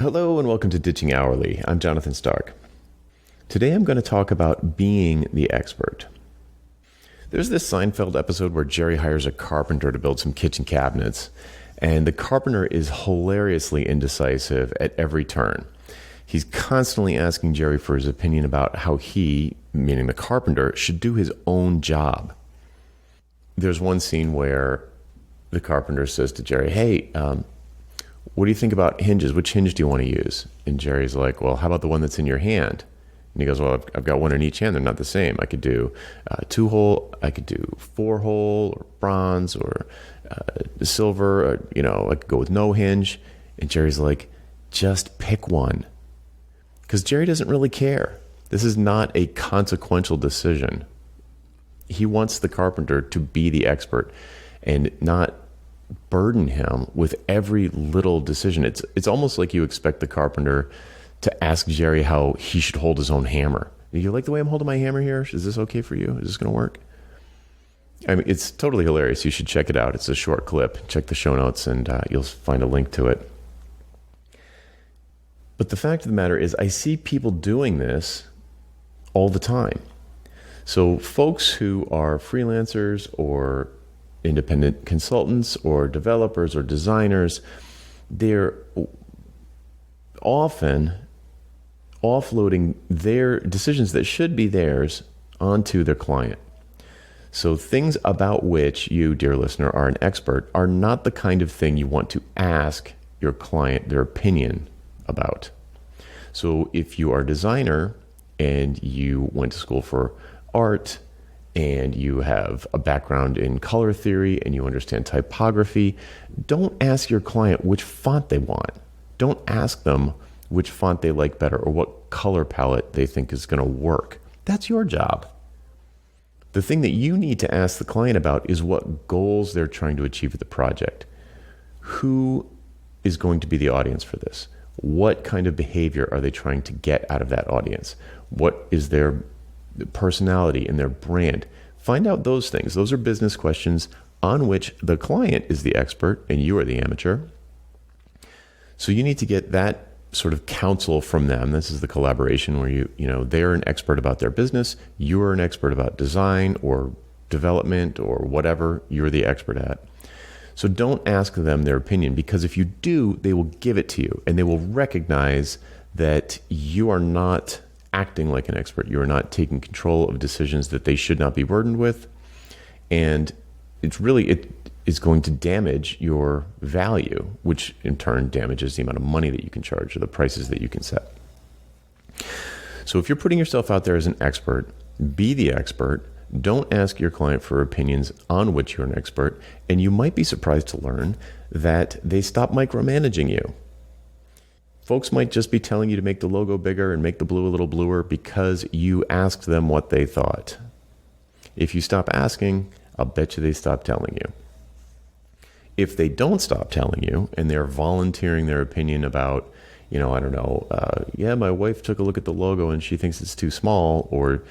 Hello and welcome to Ditching Hourly. I'm Jonathan Stark. Today I'm going to talk about being the expert. There's this Seinfeld episode where Jerry hires a carpenter to build some kitchen cabinets, and the carpenter is hilariously indecisive at every turn. He's constantly asking Jerry for his opinion about how he, meaning the carpenter, should do his own job. There's one scene where the carpenter says to Jerry, hey, what do you think about hinges? Which hinge do you want to use? And Jerry's like, well, how about the one that's in your hand? And he goes, well, I've got one in each hand. They're not the same. I could do 2-hole, I could do 4-hole, or bronze, or silver, or, I could go with no hinge. And Jerry's like, just pick one. Because Jerry doesn't really care. This is not a consequential decision. He wants the carpenter to be the expert and not burden him with every little decision. It's almost like you expect the carpenter to ask Jerry how he should hold his own hammer. Do you like the way I'm holding my hammer here? Is this okay for you? Is this going to work? I mean, it's totally hilarious. You should check it out. It's a short clip. Check the show notes and you'll find a link to it. But the fact of the matter is, I see people doing this all the time. So folks who are freelancers or independent consultants or developers or designers, they're often offloading their decisions that should be theirs onto their client. So things about which you, dear listener, are an expert are not the kind of thing you want to ask your client their opinion about. So if you are a designer and you went to school for art, and you have a background in color theory and you understand typography, don't ask your client which font they want. Don't ask them which font they like better or what color palette they think is going to work. That's your job. The thing that you need to ask the client about is what goals they're trying to achieve with the project. Who is going to be the audience for this? What kind of behavior are they trying to get out of that audience? What is their personality and their brand? Find out those things. Those are business questions on which the client is the expert and you are the amateur. So you need to get that sort of counsel from them. This is the collaboration where they're an expert about their business. You're an expert about design or development or whatever you're the expert at. So don't ask them their opinion, because if you do, they will give it to you and they will recognize that you are not acting like an expert. You are not taking control of decisions that they should not be burdened with. And it is going to damage your value, which in turn damages the amount of money that you can charge or the prices that you can set. So if you're putting yourself out there as an expert, be the expert. Don't ask your client for opinions on which you're an expert. And you might be surprised to learn that they stop micromanaging you. Folks might just be telling you to make the logo bigger and make the blue a little bluer because you asked them what they thought. If you stop asking, I'll bet you they stop telling you. If they don't stop telling you and they're volunteering their opinion about, my wife took a look at the logo and she thinks it's too small, or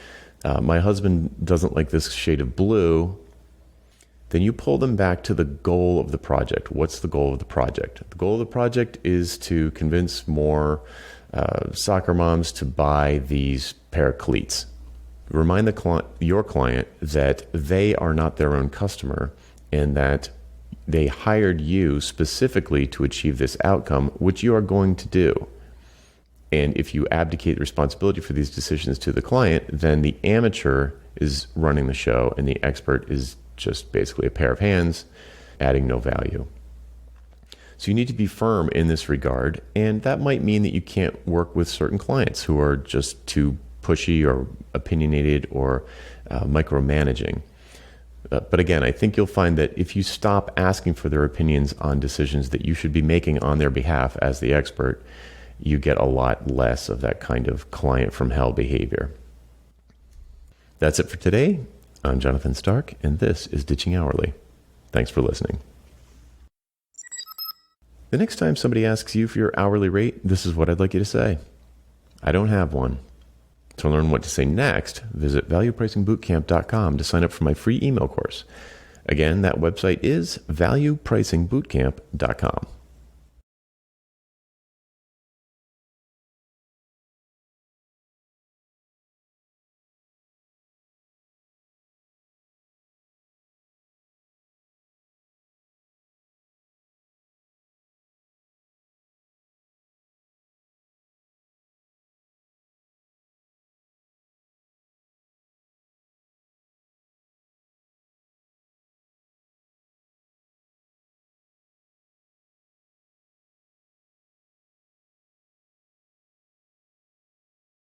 my husband doesn't like this shade of blue, then you pull them back to the goal of the project. What's the goal of the project? The goal of the project is to convince more soccer moms to buy these pair of cleats. Remind your client that they are not their own customer and that they hired you specifically to achieve this outcome, which you are going to do. And if you abdicate responsibility for these decisions to the client, then the amateur is running the show and the expert is just basically a pair of hands, adding no value. So you need to be firm in this regard, and that might mean that you can't work with certain clients who are just too pushy or opinionated or micromanaging. But again, I think you'll find that if you stop asking for their opinions on decisions that you should be making on their behalf as the expert, you get a lot less of that kind of client from hell behavior. That's it for today. I'm Jonathan Stark, and this is Ditching Hourly. Thanks for listening. The next time somebody asks you for your hourly rate, this is what I'd like you to say. I don't have one. To learn what to say next, visit valuepricingbootcamp.com to sign up for my free email course. Again, that website is valuepricingbootcamp.com.